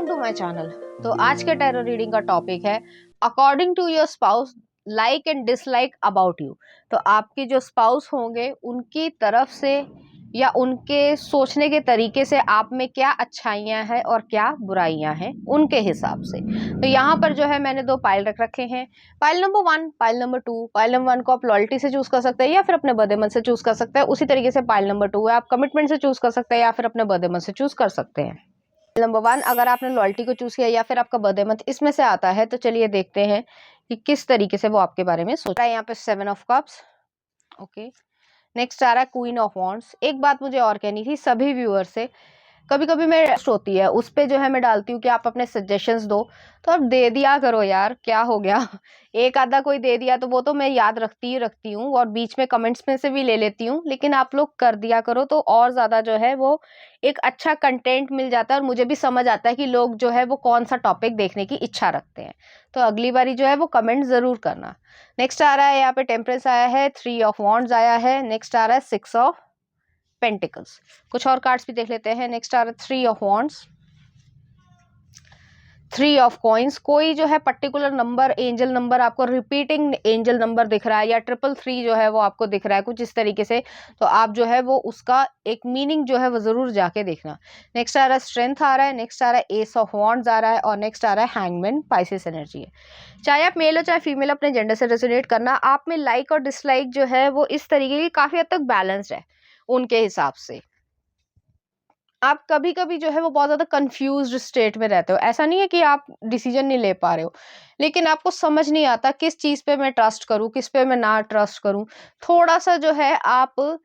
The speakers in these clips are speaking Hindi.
Welcome to my channel. तो आज के टैरो रीडिंग का टॉपिक है according to your spouse like and dislike about you. तो आपके जो स्पाउस होंगे उनकी तरफ से या उनके सोचने के तरीके से आप में क्या अच्छाइयाँ हैं और क्या बुराइयाँ हैं उनके हिसाब से। तो यहाँ पर जो है मैंने दो पाइल रख रखे हैं, pile number 1, pile number 2। Pile number 1 को आप लॉयल्टी से चूज कर सकते हैं या फिर अपने बर्थडे मंथ से चूज कर सकते हैं। उसी तरीके से पाइल नंबर 2 है, आप कमिटमेंट से चूज कर सकते हैं या फिर अपने बर्थडे मंथ से चूज कर सकते हैं। नंबर 1 अगर आपने लॉयल्टी को चूज किया या फिर आपका बर्थडे मंथ इसमें से आता है, तो चलिए देखते हैं कि किस तरीके से वो आपके बारे में सोच रहा है। यहाँ पे 7 ऑफ कप्स, ओके। नेक्स्ट आ रहा है क्वीन ऑफ वॉन्ड्स। एक बात मुझे और कहनी थी सभी व्यूअर से, कभी कभी मैं होती है उस पे जो है मैं डालती हूँ कि आप अपने सजेशंस दो, तो आप दे दिया करो यार, क्या हो गया। एक आधा कोई दे दिया तो वो तो मैं याद रखती हूँ और बीच में कमेंट्स में से भी ले लेती हूँ, लेकिन आप लोग कर दिया करो तो और ज्यादा जो है वो एक अच्छा कंटेंट मिल जाता है और मुझे भी समझ आता है कि लोग जो है वो कौन सा टॉपिक देखने की इच्छा रखते हैं। तो अगली बारी जो है वो कमेंट जरूर करना। नेक्स्ट आ रहा है यहाँ पे टेम्परेंस आया है, 3 ऑफ वॉन्ड्स आया है। नेक्स्ट आ रहा है 6 ऑफ पेंटिकल्स। कुछ और कार्ड्स भी देख लेते हैं। नेक्स्ट आ रहा है 3 ऑफ वॉन्ड्स, 3 ऑफ कॉइन्स। कोई जो है पर्टिकुलर नंबर, एंजल नंबर आपको रिपीटिंग एंजल नंबर दिख रहा है या 333 जो है वो आपको दिख रहा है कुछ इस तरीके से, तो आप जो है वो उसका एक मीनिंग जो है वो जरूर जाके देखना। नेक्स्ट आ रहा है स्ट्रेंथ आ रहा है। नेक्स्ट आ रहा है एस ऑफ वॉन्ड्स आ रहा है और नेक्स्ट आ रहा है हैंगमैन, पाइसेस एनर्जी है। चाहे आप मेल हो चाहे फीमेल, अपने जेंडर से रेजोनेट करना। आप में लाइक और डिसलाइक जो है वो इस तरीके की काफी हद तक बैलेंस्ड है उनके हिसाब से। आप कभी कभी जो है वो बहुत ज्यादा कंफ्यूज्ड स्टेट में रहते हो, ऐसा नहीं है कि आप डिसीजन नहीं ले पा रहे हो, लेकिन आपको समझ नहीं आता किस चीज पे मैं ट्रस्ट करूं किस पे मैं ना ट्रस्ट करूं। थोड़ा सा जो है आप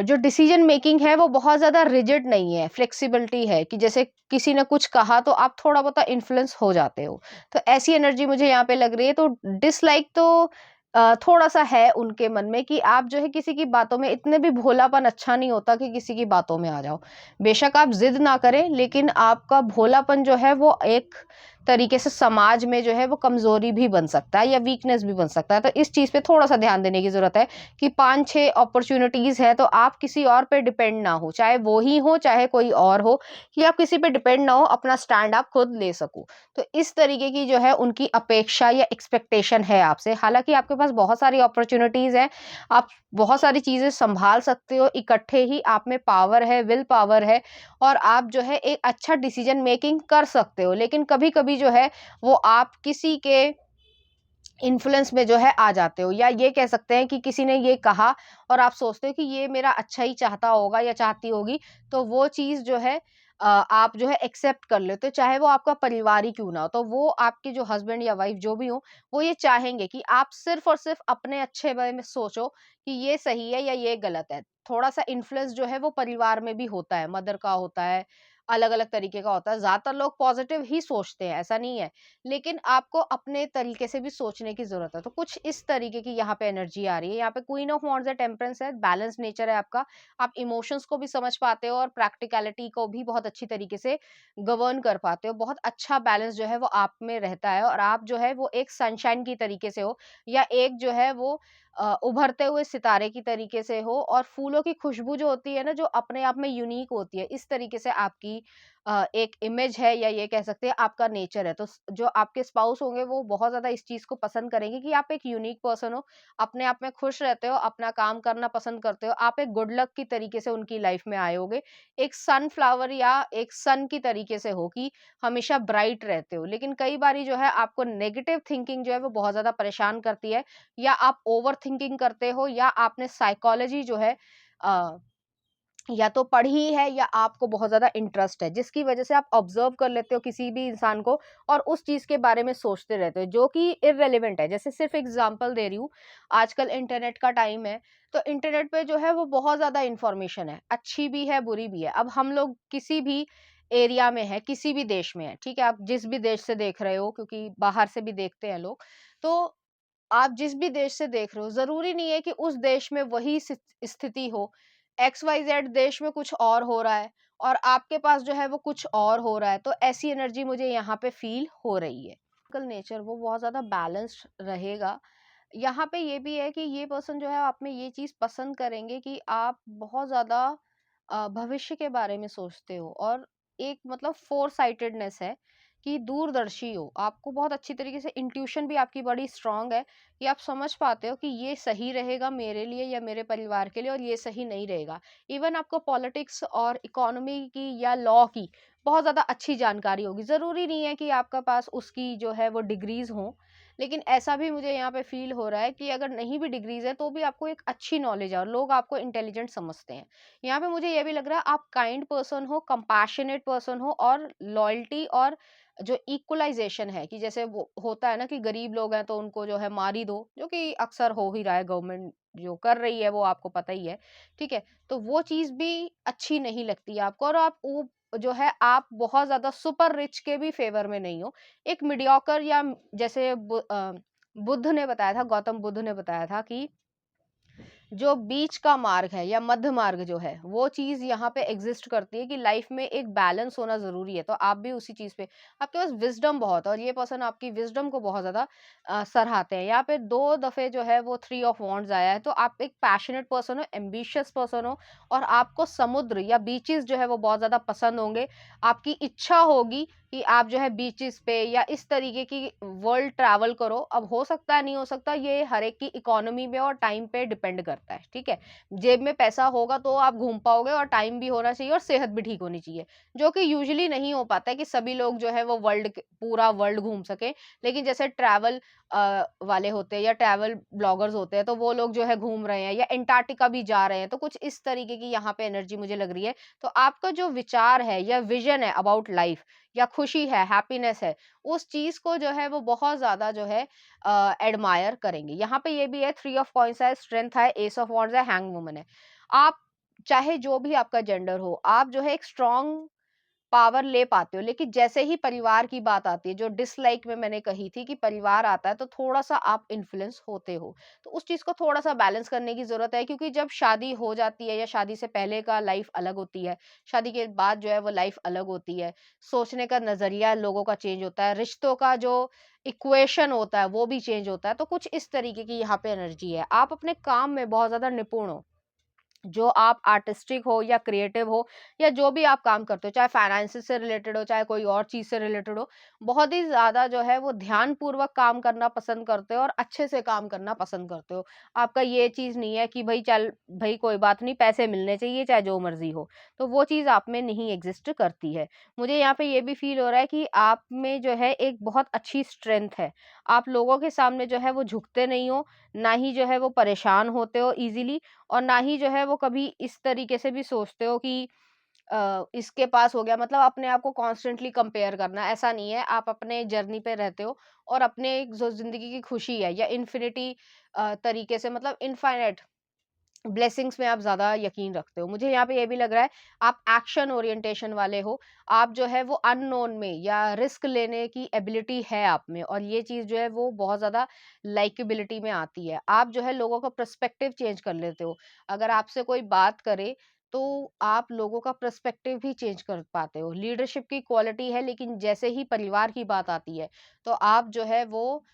जो डिसीजन मेकिंग है वो बहुत ज्यादा रिजिड नहीं है, फ्लेक्सिबिलिटी है कि जैसे किसी ने कुछ कहा तो आप थोड़ा बहुत इन्फ्लुएंस हो जाते हो। तो ऐसी एनर्जी मुझे यहाँ पे लग रही है। तो डिसलाइक तो थोड़ा सा है उनके मन में कि आप जो है किसी की बातों में, इतने भी भोलापन अच्छा नहीं होता कि किसी की बातों में आ जाओ। बेशक आप जिद ना करें, लेकिन आपका भोलापन जो है वो एक तरीके से समाज में जो है वो कमजोरी भी बन सकता है या वीकनेस भी बन सकता है। तो इस चीज पे थोड़ा सा ध्यान देने की जरूरत है कि 5-6 अपॉर्चुनिटीज है तो आप किसी और पे डिपेंड ना हो, चाहे वो ही हो चाहे कोई और हो, कि आप किसी पे डिपेंड ना हो, अपना स्टैंड आप खुद ले सको। तो इस तरीके की जो है उनकी अपेक्षा या एक्सपेक्टेशन है आपसे। हालांकि आपके पास बहुत सारी अपॉर्चुनिटीज है, आप बहुत सारी चीजें संभाल सकते हो इकट्ठे ही, आप में पावर है, विल पावर है और आप जो है एक अच्छा डिसीजन मेकिंग कर सकते हो। लेकिन कभी कभी जो है वो आप किसी के इन्फ्लुएंस में जो है आ जाते हो, या ये कह सकते हैं कि किसी ने ये कहा और आप सोचते हो कि ये मेरा अच्छा ही चाहता होगा या चाहती होगी, तो वो चीज जो है आप जो है एक्सेप्ट कर लेते हो, चाहे वो आपका परिवार ही क्यों ना हो। तो वो आपके जो हस्बैंड या वाइफ जो भी हो, वो ये चाहेंगे कि आप सिर्फ और सिर्फ अपने अच्छे बारे में सोचो कि ये सही है या ये गलत है। थोड़ा सा इन्फ्लुएंस जो है वो परिवार में भी होता है, मदर का होता है, अलग अलग तरीके का होता है। ज्यादातर लोग पॉजिटिव ही सोचते हैं, ऐसा नहीं है, लेकिन आपको अपने तरीके से भी सोचने की जरूरत है। तो कुछ इस तरीके की यहाँ पे एनर्जी आ रही है। यहाँ पे क्वीन ऑफ वॉन्ड्स है, टेम्परेंस है, बैलेंस नेचर है आपका। आप इमोशंस को भी समझ पाते हो और प्रैक्टिकलिटी को भी बहुत अच्छी तरीके से गवर्न कर पाते हो। बहुत अच्छा बैलेंस जो है वो आप में रहता है और आप जो है वो एक सनशाइन की तरीके से हो या एक जो है वो उभरते हुए सितारे की तरीके से हो। और फूलों की खुशबू जो होती है ना, जो अपने आप में यूनिक होती है, इस तरीके से आपकी एक इमेज है या ये कह सकते हैं आपका नेचर है। तो जो आपके स्पाउस होंगे वो बहुत ज्यादा इस चीज को पसंद करेंगे कि आप एक यूनिक पर्सन हो, अपने आप में खुश रहते हो, अपना काम करना पसंद करते हो, आप एक गुड लक की तरीके से उनकी लाइफ में आए होगे। एक सनफ्लावर या एक सन की तरीके से हो कि हमेशा ब्राइट रहते हो। लेकिन कई बारी जो है आपको नेगेटिव थिंकिंग जो है वो बहुत ज्यादा परेशान करती है, या आप ओवर थिंकिंग करते हो, या आपने साइकोलॉजी जो है या तो पढ़ी है या आपको बहुत ज्यादा इंटरेस्ट है, जिसकी वजह से आप ऑब्जर्व कर लेते हो किसी भी इंसान को और उस चीज के बारे में सोचते रहते हो जो कि इररेलेवेंट है। जैसे सिर्फ एग्जांपल दे रही हूँ, आजकल इंटरनेट का टाइम है, तो इंटरनेट पे जो है वो बहुत ज्यादा इंफॉर्मेशन है, अच्छी भी है बुरी भी है। अब हम लोग किसी भी एरिया में है, किसी भी देश में है, ठीक है, आप जिस भी देश से देख रहे हो, क्योंकि बाहर से भी देखते हैं लोग, तो आप जिस भी देश से देख रहे हो, जरूरी नहीं है कि उस देश में वही स्थिति हो। एक्स वाई जेड देश में कुछ और हो रहा है और आपके पास जो है वो कुछ और हो रहा है। तो ऐसी एनर्जी मुझे यहाँ पे फील हो रही है। नेचर वो बहुत ज्यादा बैलेंस्ड रहेगा। यहाँ पे ये भी है कि ये पर्सन जो है आप में ये चीज पसंद करेंगे कि आप बहुत ज्यादा भविष्य के बारे में सोचते हो और एक मतलब फोर साइटेडनेस है कि दूरदर्शी हो, आपको बहुत अच्छी तरीके से इंट्यूशन भी आपकी बड़ी स्ट्रांग है कि आप समझ पाते हो कि ये सही रहेगा मेरे लिए या मेरे परिवार के लिए और ये सही नहीं रहेगा। इवन आपको पॉलिटिक्स और इकोनॉमी की या लॉ की बहुत ज़्यादा अच्छी जानकारी होगी। ज़रूरी नहीं है कि आपका पास उसकी जो है वो डिग्रीज़ हों, लेकिन ऐसा भी मुझे यहाँ पे फ़ील हो रहा है कि अगर नहीं भी डिग्रीज़ है तो भी आपको एक अच्छी नॉलेज है और लोग आपको इंटेलिजेंट समझते हैं। यहाँ पे मुझे ये भी लग रहा है आप काइंड पर्सन हो, कंपैशनेट पर्सन हो और लॉयल्टी और जो इक्वलाइज़ेशन है कि जैसे वो होता है ना कि गरीब लोग हैं तो उनको जो है मार ही दो, जो कि अक्सर हो ही रहा है, गवर्नमेंट जो कर रही है वो आपको पता ही है, ठीक है? तो वो चीज़ भी अच्छी नहीं लगती आपको और आप वो जो है आप बहुत ज़्यादा सुपर रिच के भी फ़ेवर में नहीं हो। एक मीडियोकर या जैसे बुद्ध ने बताया था, गौतम बुद्ध ने बताया था कि जो बीच का मार्ग है या मध्य मार्ग जो है वो चीज यहाँ पे एग्जिस्ट करती है कि लाइफ में एक बैलेंस होना जरूरी है। तो आप भी उसी चीज पे, आपके पास विजडम बहुत है और ये पर्सन आपकी विजडम को बहुत ज्यादा सराहते हैं। यहाँ पे दो दफे जो है वो थ्री ऑफ वॉन्ड्स आया है, तो आप एक पैशनेट पर्सन हो, एम्बिशियस पर्सन हो और आपको समुद्र या बीचेस जो है वो बहुत ज्यादा पसंद होंगे। आपकी इच्छा होगी कि आप जो है बीचेस पे या इस तरीके की वर्ल्ड ट्रैवल करो। अब हो सकता है, नहीं हो सकता, ये हर एक की इकोनॉमी पे और टाइम पे डिपेंड करता है, ठीक है? जेब में पैसा होगा तो आप घूम पाओगे और टाइम भी होना चाहिए और सेहत भी ठीक होनी चाहिए, जो कि यूजुअली नहीं हो पाता है कि सभी लोग जो है वो पूरा वर्ल्ड घूम सके। लेकिन जैसे ट्रैवल वाले होते हैं या ट्रैवल ब्लॉगर्स होते हैं तो वो लोग जो है घूम रहे हैं या एंटार्क्टिका भी जा रहे हैं, तो कुछ इस तरीके की यहाँ पे एनर्जी मुझे लग रही है। तो आपका जो विचार है या विजन है अबाउट लाइफ या खुशी है, हैप्पीनेस है, उस चीज़ को जो है वो बहुत ज़्यादा जो है एडमायर करेंगे। यहाँ पे ये भी है, थ्री ऑफ कॉइन्स है, स्ट्रेंथ है, एस ऑफ वॉन्ड्स है, हैंग वुमन है। आप चाहे जो भी आपका जेंडर हो, आप जो है एक स्ट्रॉन्ग पावर ले पाते हो, लेकिन जैसे ही परिवार की बात आती है, जो डिसलाइक में मैंने कही थी कि परिवार आता है तो थोड़ा-सा आप इन्फ्लुएंस होते हो। तो उस चीज़ को थोड़ा-सा बैलेंस करने की ज़रूरत है, क्योंकि जब शादी हो जाती है या शादी से पहले का लाइफ अलग होती है, शादी के बाद जो है वो लाइफ अलग होती है। सोचने का नज़रिया लोगों का चेंज होता है, रिश्तों का जो इक्वेशन होता है वो भी चेंज होता है। तो कुछ इस तरीके की यहाँ पे एनर्जी है। आप अपने काम में बहुत ज़्यादा निपुण हो। जो आप आर्टिस्टिक हो या क्रिएटिव हो या जो भी आप काम करते हो, चाहे फाइनेंस से रिलेटेड हो, चाहे कोई और चीज से रिलेटेड हो, बहुत ही ज्यादा जो है वो ध्यान पूर्वक काम करना पसंद करते हो और अच्छे से काम करना पसंद करते हो। आपका ये चीज नहीं है कि भाई चल भाई कोई बात नहीं, पैसे मिलने चाहिए चाहे जो मर्जी हो, तो वो चीज आप में नहीं एग्जिस्ट करती है। मुझे यहाँ पे ये भी फील हो रहा है कि आप में जो है एक बहुत अच्छी स्ट्रेंथ है। आप लोगों के सामने जो है वो झुकते नहीं हो, ना ही जो है वो परेशान होते हो इजीली, और ना ही जो है वो कभी इस तरीके से भी सोचते हो कि इसके पास हो गया, मतलब अपने आप को कॉन्स्टेंटली कंपेयर करना, ऐसा नहीं है। आप अपने जर्नी पे रहते हो और अपने एक जो जिंदगी की खुशी है या इन्फिनिटी तरीके से, मतलब इनफाइनाइट ब्लेसिंग्स में आप ज़्यादा यकीन रखते हो। मुझे यहाँ पे ये भी लग रहा है आप एक्शन ओरिएंटेशन वाले हो। आप जो है वो अननोन में या रिस्क लेने की एबिलिटी है आप में, और ये चीज़ जो है वो बहुत ज़्यादा लाइकेबिलिटी में आती है। आप जो है लोगों का पर्सपेक्टिव चेंज कर लेते हो। अगर आपसे कोई बात करे तो आप लोगों का पर्सपेक्टिव भी चेंज कर पाते हो। लीडरशिप की क्वालिटी है, लेकिन जैसे ही परिवार की बात आती है तो आप जो है वो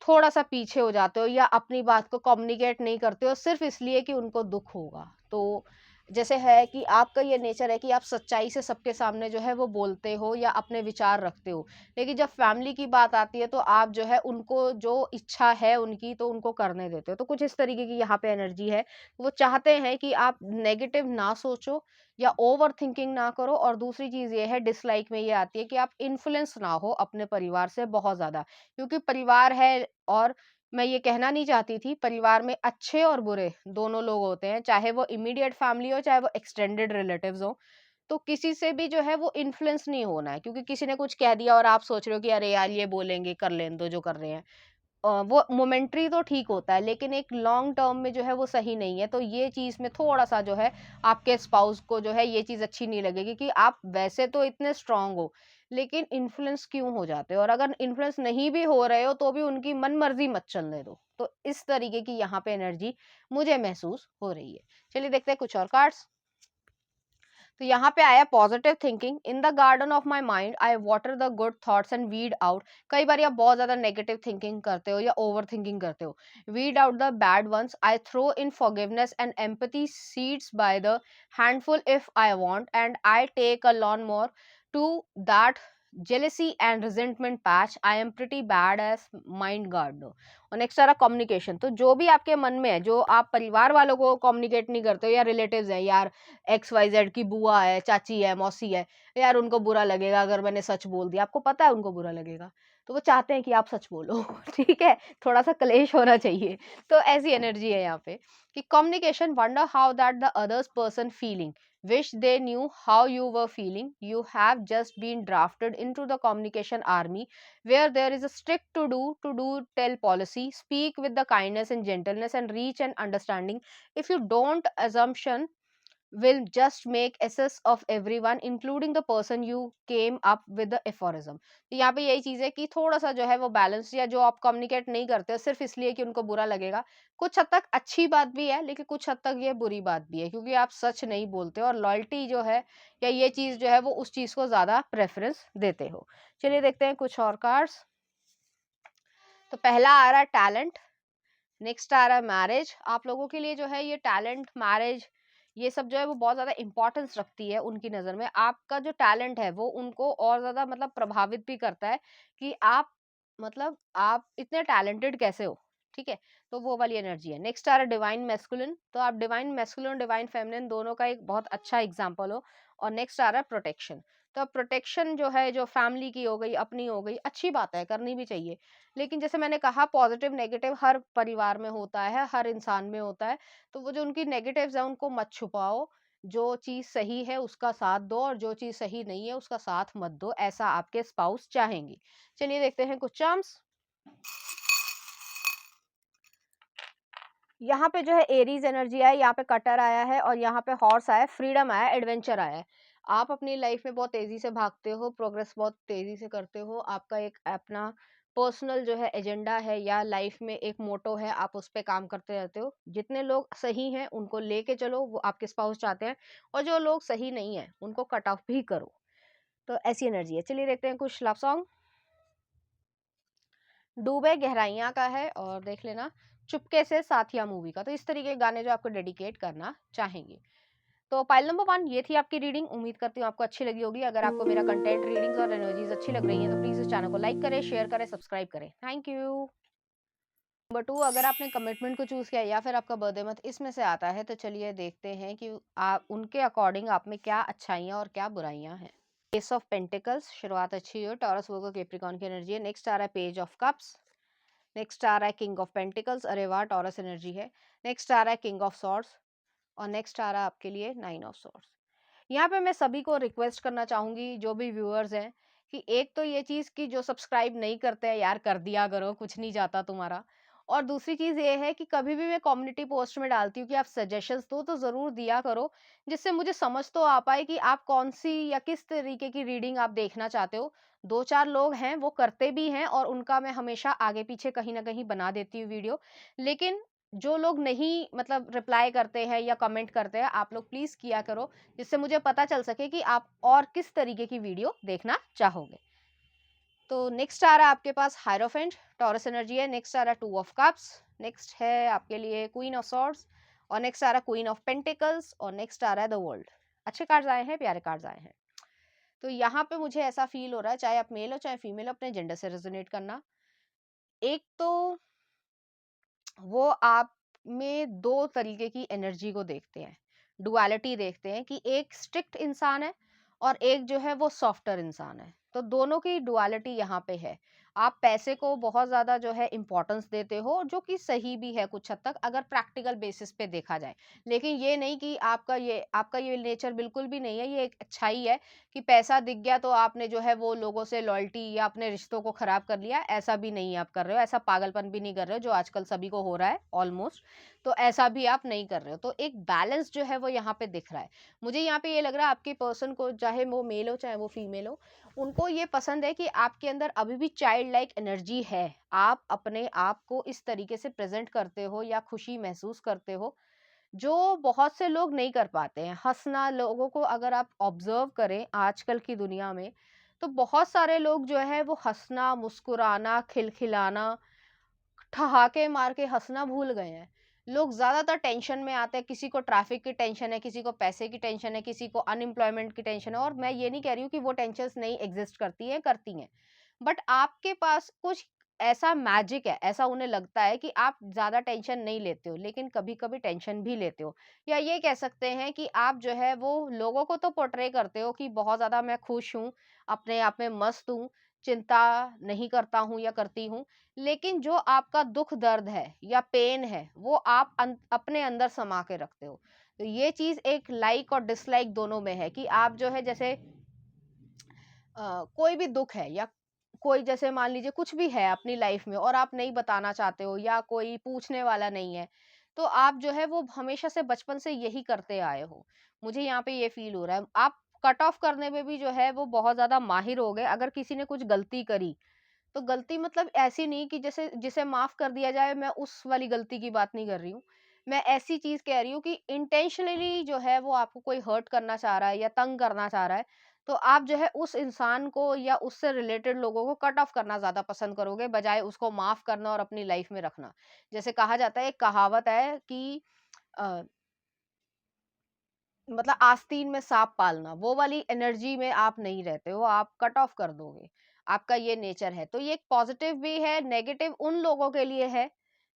थोड़ा-सा पीछे हो जाते हो या अपनी बात को कम्युनिकेट नहीं करते हो सिर्फ़ इसलिए कि उनको दुःख होगा। तो जैसे है कि आपका ये नेचर है कि आप सच्चाई से सबके सामने जो है वो बोलते हो या अपने विचार रखते हो। लेकिन जब फैमिली की बात आती है तो आप जो है उनको जो इच्छा है उनकी तो उनको करने देते हो। तो कुछ इस तरीके की यहाँ पे एनर्जी है। वो चाहते हैं कि आप नेगेटिव ना सोचो या ओवरथिंकिंग ना करो, और दूसरी चीज़ ये है डिसलाइक में ये आती है कि आप इन्फ्लुएंस ना हो अपने परिवार से बहुत ज़्यादा। क्योंकि परिवार है, और मैं ये कहना नहीं चाहती थी, परिवार में अच्छे और बुरे दोनों लोग होते हैं, चाहे वो इमीडिएट फैमिली हो, चाहे वो एक्सटेंडेड रिलेटिव्स हो। तो किसी से भी जो है वो इन्फ्लुएंस नहीं होना है, क्योंकि किसी ने कुछ कह दिया और आप सोच रहे हो कि अरे यार ये बोलेंगे, कर लेने दो जो कर रहे हैं। वो मोमेंटरी तो ठीक होता है, लेकिन एक लॉन्ग टर्म में जो है वो सही नहीं है। तो ये चीज़ में थोड़ा-सा जो है आपके स्पाउस को जो है ये चीज़ अच्छी नहीं लगेगी कि आप वैसे तो इतने स्ट्रॉन्ग हो, लेकिन इन्फ्लुएंस क्यों हो जाते हो? और अगर इन्फ्लुएंस नहीं भी हो रहे हो तो भी उनकी मनमर्जी मत चलने दो। तो इस तरीके की यहाँ पे एनर्जी मुझे महसूस हो रही है। चलिए देखते हैं कुछ और कार्ड्स। तो यहाँ पे आया positive thinking. In the garden of my mind I water the good thoughts and weed out. कई बार आप बहुत ज्यादा नेगेटिव थिंकिंग करते हो या ओवर थिंकिंग करते हो। Weed out the bad ones. I throw in forgiveness and empathy seeds by the handful if I want and I take a lawn mower to that jealousy and resentment patch. I am pretty bad as mind gardener. और नेक्स्ट आ रहा कम्युनिकेशन। तो जो भी आपके मन में है, जो आप परिवार वालों को कम्युनिकेट नहीं करते हो या रिलेटिव्स हैं, यार एक्स वाई जेड की बुआ है, चाची है, मौसी है, यार उनको बुरा लगेगा अगर मैंने सच बोल दिया, आपको पता है उनको बुरा लगेगा, तो वो चाहते हैं कि आप सच बोलो ठीक है, थोड़ा सा क्लेश होना चाहिए। तो ऐसी एनर्जी है यहाँ पे कि communication, wonder how that the others person feeling, wish they knew how you were feeling. You have just been drafted into the communication army where there is a strict to do tell policy. Speak with the kindness and gentleness and reach an understanding. If you don't, assumption will just make assess of everyone including the person you came up with the aphorism. तो यहाँ पे यही चीज है कि थोड़ा सा जो है वो बैलेंस, या जो आप कम्युनिकेट नहीं करते हो सिर्फ इसलिए कि उनको बुरा लगेगा, कुछ हद तक अच्छी बात भी है लेकिन कुछ हद तक ये बुरी बात भी है, क्योंकि आप सच नहीं बोलते हो और लॉयल्टी जो है या ये चीज जो है वो उस चीज को ज्यादा प्रेफरेंस देते हो। चलिए देखते हैं कुछ और कार्ड्स। तो पहला आ रहा है टैलेंट, नेक्स्ट आ रहा है मैरिज। आप लोगों के लिए जो है ये टैलेंट, मैरिज, ये सब जो है वो बहुत ज्यादा इंपॉर्टेंस रखती है उनकी नजर में। आपका जो टैलेंट है वो उनको और ज्यादा मतलब प्रभावित भी करता है कि आप मतलब आप इतने टैलेंटेड कैसे हो, ठीक है। तो वो वाली एनर्जी है। नेक्स्ट आ रहा है डिवाइन मैस्कुलिन। तो आप डिवाइन मैस्कुलिन, डिवाइन फेमिनिन दोनों का एक बहुत अच्छा एग्जाम्पल हो। और नेक्स्ट आ रहा है प्रोटेक्शन। तो प्रोटेक्शन जो है, जो फैमिली की हो गई, अपनी हो गई, अच्छी बात है, करनी भी चाहिए। लेकिन जैसे मैंने कहा पॉजिटिव नेगेटिव हर परिवार में होता है, हर इंसान में होता है। तो वो जो उनकी नेगेटिव्स है उनको मत छुपाओ, जो चीज सही है उसका साथ दो और जो चीज सही नहीं है उसका साथ मत दो, ऐसा आपके स्पाउस चाहेंगी। चलिए देखते हैं कुछ चार्म्स। यहाँ पे जो है एरीज एनर्जी आया, यहाँ पे कटर आया है और यहाँ पे हॉर्स आया, फ्रीडम आया, एडवेंचर आया है। आप अपनी लाइफ में बहुत तेजी से भागते हो, प्रोग्रेस बहुत तेजी से करते हो, आपका एक अपना पर्सनल जो है एजेंडा है या लाइफ में एक मोटो है, आप उस पर काम करते रहते हो। जितने लोग सही हैं उनको लेके चलो, वो आपके स्पाउस चाहते हैं, और जो लोग सही नहीं है उनको कट ऑफ भी करो। तो ऐसी एनर्जी है। चलिए देखते हैं कुछ लव सॉन्ग। डूबे गहराइयां का है और देख लेना चुपके से साथिया मूवी का। तो इस तरीके के गाने जो आपको डेडिकेट करना चाहेंगे। तो पाइल नंबर 1 ये थी आपकी रीडिंग। उम्मीद करती हूँ आपको अच्छी लगी होगी। अगर आपको मेरा कंटेंट, रीडिंग्स और एनर्जीज अच्छी लग रही हैं तो प्लीज इस चैनल को लाइक करें, शेयर करें, सब्सक्राइब करें। Thank you. नंबर 2, अगर आपने कमिटमेंट को चूज किया या फिर आपका बर्थडे मंथ इसमें से आता है तो चलिए देखते हैं कि आप उनके अकॉर्डिंग आप में क्या अच्छाइयाँ और क्या बुराइयाँ हैं। एस ऑफ पेंटिकल्स, शुरुआत अच्छी हो, टॉरस वर्गो कैप्रिकॉर्न की एनर्जी है। नेक्स्ट आ रहा है पेज ऑफ कप्स। नेक्स्ट आ रहा है किंग ऑफ पेंटिकल्स, अरे वाह टॉरस एनर्जी है। नेक्स्ट आ रहा है किंग ऑफ सॉर्ड्स और नेक्स्ट आ रहा है आपके लिए 9 ऑफ सॉर्ड्स। यहाँ पे मैं सभी को रिक्वेस्ट करना चाहूंगी, जो भी व्यूअर्स हैं, कि एक तो ये चीज कि जो सब्सक्राइब नहीं करते हैं यार कर दिया करो, कुछ नहीं जाता तुम्हारा। और दूसरी चीज ये है कि कभी भी मैं कम्युनिटी पोस्ट में डालती हूँ कि आप सजेशंस दो तो जरूर दिया करो, जिससे मुझे समझ तो आ पाए कि आप कौन सी या किस तरीके की रीडिंग आप देखना चाहते हो। 2-4 लोग हैं वो करते भी हैं और उनका मैं हमेशा आगे पीछे कहीं ना कहीं बना देती हूँ वीडियो। लेकिन जो लोग नहीं मतलब रिप्लाई करते हैं या कमेंट करते हैं, आप लोग प्लीज किया करो, जिससे मुझे पता चल सके कि आप और किस तरीके की वीडियो देखना चाहोगे। तो नेक्स्ट आ रहा है आपके पास हायरोफेंट, टॉरस एनर्जी है। नेक्स्ट आ रहा है 2 ऑफ कप्स। नेक्स्ट है आपके लिए क्वीन ऑफ सॉर्ड्स और नेक्स्ट आ रहा है क्वीन ऑफ पेंटिकल्स और नेक्स्ट आ रहा है द वर्ल्ड। अच्छे कार्ड्स आए हैं, प्यारे कार्ड्स आए हैं। तो यहाँ पे मुझे ऐसा फील हो रहा है, चाहे आप मेल हो चाहे फीमेल हो, अपने जेंडर से रेजोनेट करना। एक तो वो आप में 2 तरीके की एनर्जी को देखते हैं, डुअलिटी देखते हैं कि एक स्ट्रिक्ट इंसान है और एक जो है वो सॉफ्टर इंसान है। तो दोनों की डुअलिटी यहाँ पे है। आप पैसे को बहुत ज़्यादा जो है इम्पोर्टेंस देते हो, जो कि सही भी है कुछ हद तक अगर प्रैक्टिकल बेसिस पे देखा जाए। लेकिन ये नहीं कि आपका ये नेचर बिल्कुल भी नहीं है, ये एक अच्छाई है कि पैसा दिख गया तो आपने जो है वो लोगों से लॉयल्टी या अपने रिश्तों को खराब कर लिया, ऐसा भी नहीं आप कर रहे हो। ऐसा पागलपन भी नहीं कर रहे हो जो आजकल सभी को हो रहा है ऑलमोस्ट। तो ऐसा भी आप नहीं कर रहे हो। तो एक बैलेंस जो है वो यहाँ पे दिख रहा है। मुझे यहाँ पे ये लग रहा है आपके पर्सन को, चाहे वो मेल हो चाहे वो फीमेल हो, उनको ये पसंद है कि आपके अंदर अभी भी चाइल्ड लाइक एनर्जी है। आप अपने आप को इस तरीके से प्रेजेंट करते हो या खुशी महसूस करते हो जो बहुत से लोग नहीं कर पाते हैं। हँसना, लोगों को अगर आप ऑब्ज़र्व करें आजकल की दुनिया में, तो बहुत सारे लोग जो है वो हँसना, मुस्कुराना, खिलखिलाना, ठहाके मार के हँसना भूल गए हैं। लोग ज़्यादातर टेंशन में आते हैं, किसी को ट्रैफ़िक की टेंशन है, किसी को पैसे की टेंशन है, किसी को अनएम्प्लॉयमेंट की टेंशन है, और मैं ये नहीं कह रही हूँ कि वो टेंशन्स नहीं एग्ज़िस्ट करती हैं, करती हैं। बट आपके पास कुछ ऐसा मैजिक है, ऐसा उन्हें लगता है कि आप ज़्यादा टेंशन नहीं लेते हो, लेकिन कभी-कभी टेंशन भी लेते हो। या ये कह सकते हैं कि आप जो है वो लोगों को तो पोर्ट्रे करते हो कि बहुत ज़्यादा मैं खुश हूँ, अपने आप में मस्त हूँ, चिंता नहीं करता हूँ या करती हूँ। लेकिन जो आपका दुःख दर्द है या पेन है, वो आप अपने अंदर समा के रखते हो। तो ये चीज़ एक लाइक और डिसलाइक दोनों में है कि आप जो है जैसे कोई भी दुःख है या कोई जैसे मान लीजिए कुछ भी है अपनी लाइफ में और आप नहीं बताना चाहते हो या कोई पूछने वाला नहीं है, तो आप जो है वो हमेशा से बचपन से यही करते आए हो। मुझे यहाँ पे ये फ़ील हो रहा है। आप कट ऑफ करने में भी जो है वो बहुत ज़्यादा माहिर हो गए। अगर किसी ने कुछ गलती करी, तो गलती मतलब ऐसी नहीं कि जैसे जिसे माफ़ कर दिया जाए, मैं उस वाली गलती की बात नहीं कर रही हूँ। मैं ऐसी चीज़ कह रही हूँ कि इंटेंशनली जो है वो आपको कोई हर्ट करना चाह रहा है या तंग करना चाह रहा है, तो आप जो है उस इंसान को या उससे रिलेटेड लोगों को कट ऑफ करना ज़्यादा पसंद करोगे, बजाए उसको माफ़ करना और अपनी लाइफ़ में रखना। जैसे कहा जाता है, एक कहावत है कि अ, मतलब आस्तीन में सांप पालना, वो वाली एनर्जी में आप नहीं रहते हो, आप कट ऑफ कर दोगे। आपका ये नेचर है। तो ये एक पॉज़िटिव भी है, नेगेटिव उन लोगों के लिए है,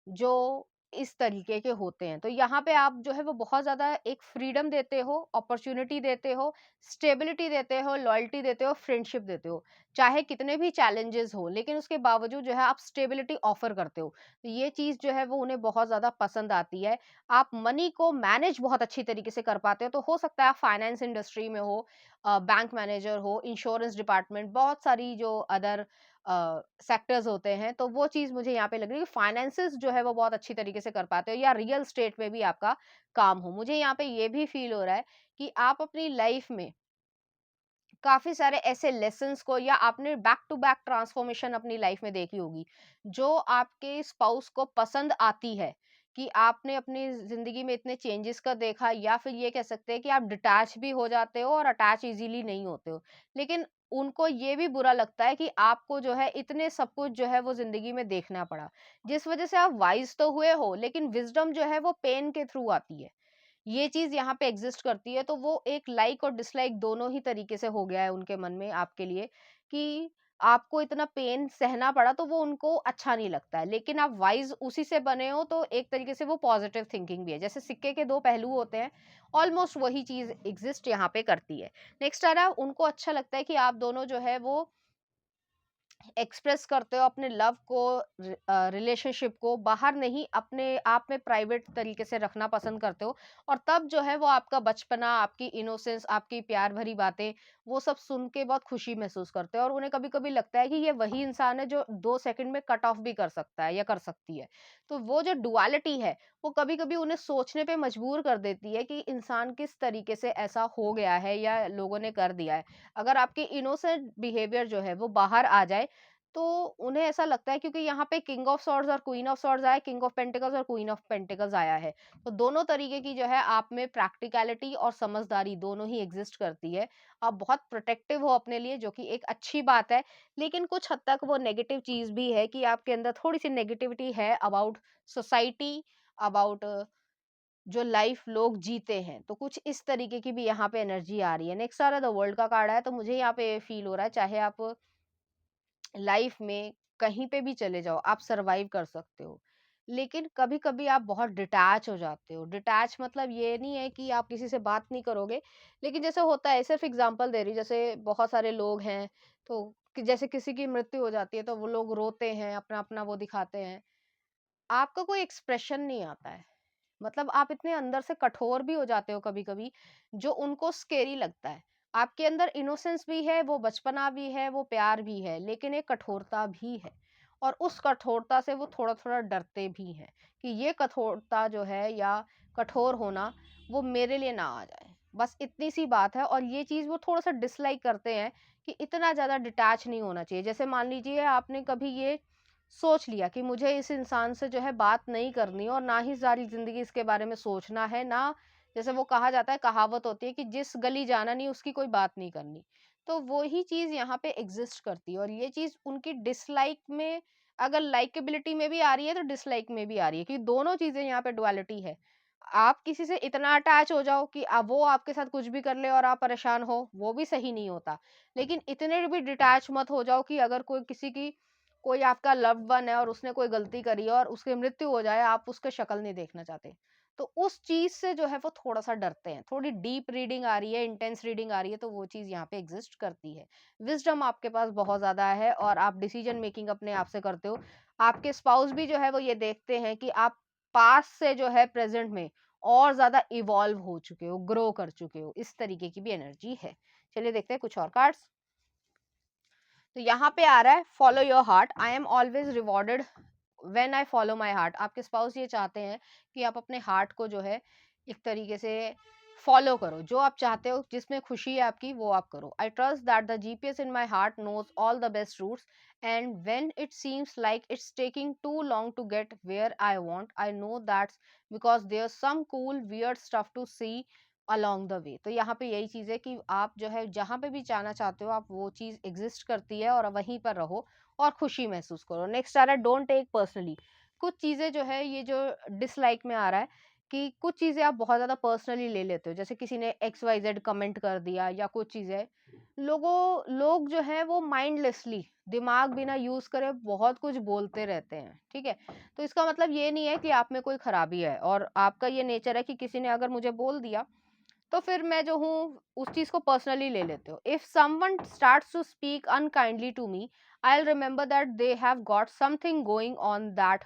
जो इस तरीके के होते हैं। तो यहाँ पे आप जो है वो बहुत ज़्यादा एक फ्रीडम देते हो, अपॉर्च्युनिटी देते हो, स्टेबिलिटी देते हो, लॉयल्टी देते हो, फ्रेंडशिप देते हो। चाहे कितने भी चैलेंजेज़ हों, लेकिन उसके बावजूद जो है आप स्टेबिलिटी ऑफ़र करते हो। तो ये चीज़ जो है वो उन्हें बहुत ज़्यादा पसंद आती है। आप मनी को मैनेज बहुत अच्छी तरीके से कर पाते हो, तो हो सकता है आप फाइनेंस इंडस्ट्री में हो, बैंक मैनेजर हो, इंश्योरेंस डिपार्टमेंट, बहुत सारी जो अदर सेक्टर्स होते हैं, तो वो चीज़ मुझे यहाँ पे लग रही है कि फाइनेंसेस जो है वो बहुत अच्छी तरीके से कर पाते हो, या रियल एस्टेट में भी आपका काम हो। मुझे यहाँ पे ये भी फ़ील हो रहा है कि आप अपनी लाइफ़ में काफ़ी सारे ऐसे लेसन्स को, या आपने बैक टू बैक ट्रांसफॉर्मेशन अपनी लाइफ में देखी होगी, जो आपके स्पाउस को पसंद आती है, कि आपने अपनी ज़िंदगी में इतने चेंजेस का देखा, या फिर ये कह सकते हैं कि आप डिटैच भी हो जाते हो और अटैच इज़िली नहीं होते हो। लेकिन उनको ये भी बुरा लगता है कि आपको जो है इतने सब कुछ जो है वो ज़िंदगी में देखना पड़ा। जिस वज़ह से आप वाइज़ तो हुए हो, लेकिन विज़डम जो है वो पेन के थ्रू आती है। ये चीज़ यहाँ पे एग्ज़िस्ट करती है, तो वो एक लाइक और डिसलाइक दोनों ही तरीके से हो गया है उनके मन में आपके लिए, कि आपको इतना पेन सहना पड़ा, तो वो उनको अच्छा नहीं लगता है। लेकिन आप वाइज़ उसी से बने हो, तो एक तरीके से वो पॉज़िटिव थिंकिंग भी है। जैसे सिक्के के 2 पहलू होते हैं, ऑलमोस्ट वही चीज़ एग्ज़िस्ट यहाँ पे करती है। नेक्स्ट आ रहा है, उनको अच्छा लगता है कि आप दोनों जो है वो एक्सप्रेस करते हो अपने लव को, रिलेशनशिप को बाहर नहीं, अपने आप में प्राइवेट तरीके से रखना पसंद करते हो, और तब जो है वो आपका बचपना, आपकी इनोसेंस, आपकी प्यार भरी बातें, वो सब सुन के बहुत खुशी महसूस करते हो, और उन्हें कभी-कभी लगता है कि ये वही इंसान है जो 2 सेकंड में कट ऑफ भी कर सकता है या कर सकती है। तो वो जो डुअलिटी है, वो कभी-कभी उन्हें सोचने पे मजबूर कर देती है कि इंसान किस तरीके से ऐसा हो गया है या लोगों ने कर दिया है। अगर आपकी इनोसेंट बिहेवियर जो है वो बाहर आ जाए, तो उन्हें ऐसा लगता है, क्योंकि यहाँ पे किंग ऑफ सॉर्ड्स और क्वीन ऑफ सॉर्ड्स आया, किंग ऑफ पेंटिकल्स और क्वीन ऑफ पेंटिकल्स आया है। तो दोनों तरीके की जो है आप में प्रैक्टिकैलिटी और समझदारी दोनों ही एग्जिस्ट करती है। आप बहुत प्रोटेक्टिव हो अपने लिए, जो कि एक अच्छी बात है। लेकिन कुछ हद तक वो नेगेटिव चीज़ भी है कि आपके अंदर थोड़ी-सी नेगेटिविटी है अबाउट सोसाइटी, अबाउट जो लाइफ लोग जीते हैं। तो कुछ इस तरीके की भी यहाँ पे एनर्जी आ रही है। नेक्स्ट आ रहा है द वर्ल्ड का कार्ड है, तो मुझे यहाँ पे फील हो रहा है, चाहे आप लाइफ में कहीं पे भी चले जाओ, आप सरवाइव कर सकते हो। लेकिन कभी-कभी आप बहुत डिटैच हो जाते हो। डिटैच मतलब ये नहीं है कि आप किसी से बात नहीं करोगे, लेकिन जैसे होता है, सिर्फ़ एग्ज़ाम्पल दे रही हूँ, जैसे बहुत सारे लोग हैं, तो कि जैसे किसी की मृत्यु हो जाती है, तो वो लोग रोते हैं, अपना-अपना वो दिखाते हैं। आपका कोई एक्सप्रेशन नहीं आता है। मतलब आप इतने अंदर से कठोर भी हो जाते हो कभी-कभी, जो उनको स्केरी लगता है। आपके अंदर इनोसेंस भी है, वो बचपना भी है, वो प्यार भी है, लेकिन एक कठोरता भी है। और उस कठोरता से वो थोड़ा-थोड़ा डरते भी हैं, कि ये कठोरता जो है या कठोर होना, वो मेरे लिए ना आ जाए। बस इतनी सी बात है, और ये चीज़ वो थोड़ा-सा डिसलाइक करते हैं कि इतना ज़्यादा डिटैच नहीं होना चाहिए। जैसे मान लीजिए आपने कभी ये सोच लिया कि मुझे इस इंसान से जो है बात नहीं करनी और ना ही सारी ज़िंदगी इसके बारे में सोचना है, ना जैसे वो कहा जाता है, कहावत होती है कि जिस गली जाना नहीं उसकी कोई बात नहीं करनी। तो वो ही चीज़ यहाँ पे एग्ज़िस्ट करती है और ये चीज़ उनकी डिसलाइक में, अगर लाइकेबिलिटी में भी आ रही है तो डिसलाइक में भी आ रही है, क्योंकि दोनों चीज़ें यहाँ पे डुअलिटी है। आप किसी से इतना अटैच हो जाओ कि वो आपके साथ कुछ भी कर ले और आप परेशान हो, वो भी सही नहीं होता। लेकिन इतने भी डिटैच मत हो जाओ कि अगर कोई किसी की, कोई आपका लव्ड वन है और उसने कोई गलती करी है और उसकी मृत्यु हो जाए, आप उसकी शक्ल नहीं देखना चाहते। तो उस चीज़ से जो है वो थोड़ा-सा डरते हैं। थोड़ी डीप रीडिंग आ रही है, इंटेंस रीडिंग आ रही है, तो वो चीज़ यहाँ पे एग्ज़िस्ट करती है। विज़डम आपके पास बहुत ज़्यादा है और आप डिसीज़न मेकिंग अपने आप से करते हो। आपके स्पाउस भी जो है वो ये देखते हैं कि आप पास्ट से जो है प्रेज़ेंट में और ज़्यादा इवॉल्व हो चुके हो, ग्रो कर चुके हो। इस तरीके की भी एनर्जी है। चलिए देखते हैं कुछ और कार्ड्स। तो यहाँ पे आ रहा है follow your heart, I am always rewarded when I follow my heart. आपके स्पाउस ये चाहते हैं कि आप अपने हार्ट को जो है एक तरीके से फॉलो करो, जो आप चाहते हो, जिसमें खुशी है आपकी, वो आप करो। I trust that the GPS in my heart knows all the best routes and when it seems like it's taking too long to get where I want, I know that's because there some cool weird stuff to see along the way. तो यहाँ पे यही चीज़ है कि आप जो है जहाँ पे भी जाना चाहते हो, आप वो चीज़ एग्जिस्ट करती है और वहीं पर रहो और खुशी महसूस करो। नेक्स्ट आ रहा है डोंट टेक पर्सनली। कुछ चीज़ें जो है, ये जो डिसलाइक में आ रहा है कि कुछ चीज़ें आप बहुत ज़्यादा पर्सनली ले लेते हो। जैसे किसी ने एक्स वाई जेड कमेंट कर दिया या कुछ चीज़ें, लोग जो है वो माइंडलेसली, दिमाग बिना यूज़ करे बहुत कुछ बोलते रहते हैं, ठीक है? तो इसका मतलब ये नहीं है कि आप में कोई खराबी है और आपका ये नेचर है कि किसी ने अगर मुझे बोल दिया तो फिर मैं जो हूँ उस चीज़ को पर्सनली ले लेते हो। If someone starts to speak unkindly to me, I will remember that they have got something going on that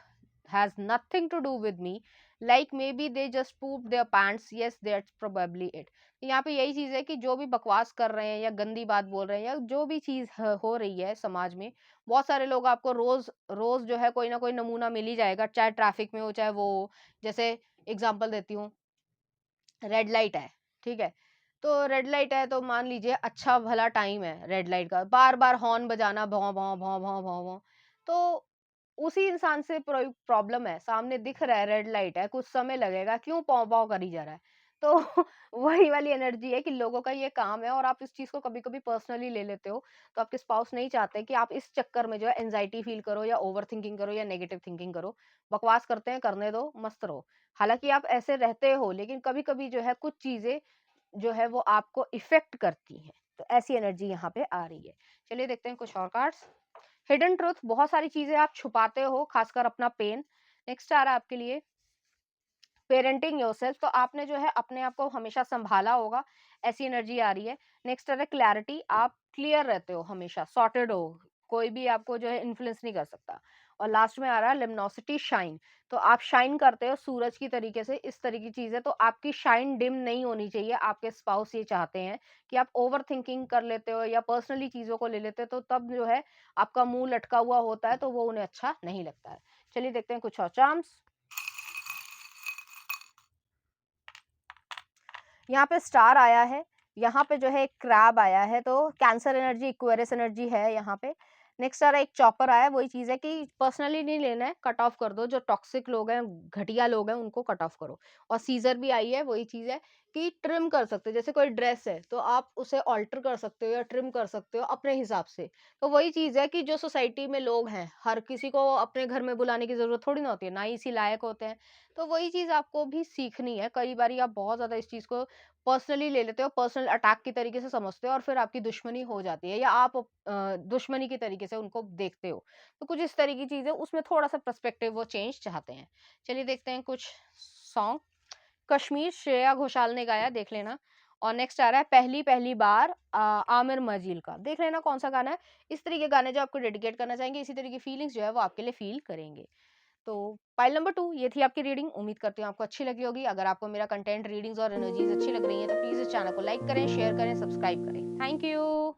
has nothing to do with me, like maybe they just poop their pants, yes that's probably it. यहाँ पे यही चीज़ है कि जो भी बकवास कर रहे हैं या गंदी बात बोल रहे हैं या जो भी चीज़ हो रही है समाज में, बहुत सारे लोग आपको रोज रोज जो है कोई ना कोई नमूना मिल ही जाएगा, चाहे ट्रैफिक में हो चाहे वो हो। जैसे एग्जाम्पल देती हूँ, रेड लाइट है, ठीक है? तो रेड लाइट है तो मान लीजिए अच्छा भला टाइम है रेड लाइट का, बार-बार हॉर्न बजाना भौं, भौं, भौं, भौं, भौं, भौं। तो उसी इंसान से प्रॉब्लम है, सामने दिख रहा है रेड लाइट है, कुछ समय लगेगा, क्यों पौं-पौं करी जा रहा है? तो वही वाली एनर्जी है कि लोगों का ये काम है और आप इस चीज़ को कभी-कभी पर्सनली ले लेते हो। तो आपके स्पाउस नहीं चाहते कि आप इस चक्कर में जो है एंग्जायटी फील करो या ओवरथिंकिंग करो या नेगेटिव थिंकिंग करो। बकवास करते हैं, करने दो, मस्त रहो। हालाँकि आप ऐसे रहते हो, लेकिन कभी-कभी जो है कुछ चीज़ें जो है वो आपको इफ़ेक्ट करती हैं। तो ऐसी एनर्जी यहाँ पे आ रही है। चलिए देखते हैं कुछ और कार्ड्स। हिडन ट्रुथ, बहुत सारी चीज़ें आप छुपाते हो, खासकर अपना पेन। नेक्स्ट आ रहा है आपके लिए पेरेंटिंग योरसेल्फ, तो आपने जो है अपने आप को हमेशा सँभाला होगा, ऐसी एनर्जी आ रही है। नेक्स्ट आ रहा है क्लैरिटी, आप क्लियर रहते हो हमेशा, सॉर्टेड हो, कोई भी आपको जो है इन्फ्लुएंस नहीं कर सकता। और लास्ट में आ रहा है लुमिनोसिटी, शाइन, तो आप शाइन करते हो सूरज की तरीके से, इस तरह की चीज़ है। तो आपकी शाइन डिम नहीं होनी चाहिए। आपके स्पाउस ये चाहते हैं कि आप ओवरथिंकिंग कर लेते हो या पर्सनली चीज़ों को ले लेते हो, तो तब जो है आपका मुँह लटका हुआ होता है, तो वो उन्हें अच्छा नहीं लगता है। चलिए देखते हैं कुछ और चार्म्स। यहाँ पे स्टार आया है, यहाँ पे जो है एक क्रैब आया है, तो कैंसर एनर्जी, एक्वेरियस एनर्जी है यहाँ पे। नेक्स्ट आ रहा है एक चॉपर आया है, वही चीज़ है कि पर्सनली नहीं लेना है, कट ऑफ कर दो, जो टॉक्सिक लोग हैं, घटिया लोग हैं, उनको कट ऑफ करो। और सीज़र भी आई है, वही चीज़ है कि ट्रिम कर सकते हो, जैसे कोई ड्रेस है, तो आप उसे ऑल्टर कर सकते हो या ट्रिम कर सकते हो अपने हिसाब से। तो वही चीज़ है कि जो सोसाइटी में लोग हैं, हर किसी को अपने घर में बुलाने की ज़रूरत थोड़ी ना होती है, ना ही इसी लायक होते हैं। तो वही चीज़ आपको भी सीखनी है। कई बारी आप बहुत ज़्यादा इस चीज़ को पर्सनली ले लेते हो, पर्सनल अटैक की तरीके से समझते हो और फिर आपकी दुश्मनी हो जाती है या आप दुश्मनी की तरीके से उनको देखते हो। तो कुछ इस तरह की चीज़ें, उसमें थोड़ा-सा पर्सपेक्टिव वो चेंज चाहते हैं। चलिए देखते हैं कुछ सॉन्ग। कश्मीर, श्रेया घोषाल ने गाया, देख लेना। और नेक्स्ट आ रहा है पहली पहली बार, आमिर मजील का, देख लेना कौन-सा गाना है। इस तरह के गाने जो आपको डेडिकेट करना चाहेंगे, इसी तरह की फीलिंग्स जो है वो आपके लिए फ़ील करेंगे। तो पाइल नंबर 2 ये थी आपकी रीडिंग। उम्मीद करती हूँ आपको अच्छी लगी होगी। अगर आपको मेरा कंटेंट, रीडिंग्स और एनर्जीज अच्छी लग रही हैं तो प्लीज़ इस चैनल को लाइक करें, शेयर करें, सब्सक्राइब करें। Thank you.